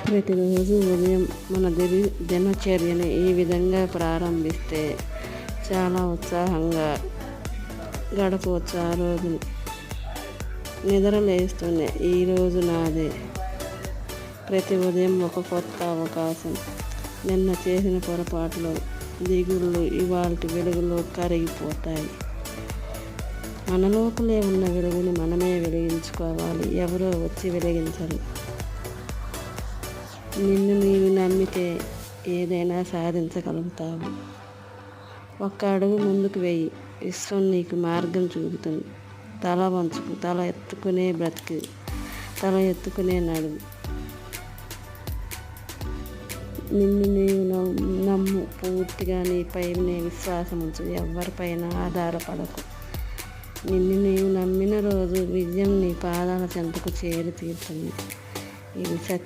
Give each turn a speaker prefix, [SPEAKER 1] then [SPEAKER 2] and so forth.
[SPEAKER 1] ప్రతిరోజు ఉదయం మన దినచర్యను ఈ విధంగా ప్రారంభిస్తే చాలా ఉత్సాహంగా గడపవచ్చు. ఆ రోజుని నిద్ర లేస్తూనే ఈరోజు నాదే, ప్రతి ఉదయం ఒక కొత్త అవకాశం, నిన్న చేసిన పొరపాట్లు, దిగుళ్ళు ఇవాల్టి వెలుగులో కరిగిపోతాయి. మన లోపలే ఉన్న వెలుగుని మనమే వెలిగించుకోవాలి, ఎవరో వచ్చి వెలిగించరు. నిన్ను నీవు నమ్మితే ఏదైనా సాధించగలుగుతావు. ఒక్క అడుగు ముందుకు వెయ్యి, విశ్వం నీకు మార్గం చూపుతుంది. తల వంచుకు, తల ఎత్తుకునే బ్రతికి, తల ఎత్తుకునే నడుము. నిన్ను నీవు నమ్ము, పూర్తిగా నీపైనే విశ్వాసం ఉంచు, ఎవరిపైన ఆధారపడకు. నిన్ను నీవు నమ్మిన రోజు విజయం నీ పాదాల చెంతకు చేరి తీరుతుంది. ఇది సత్యం.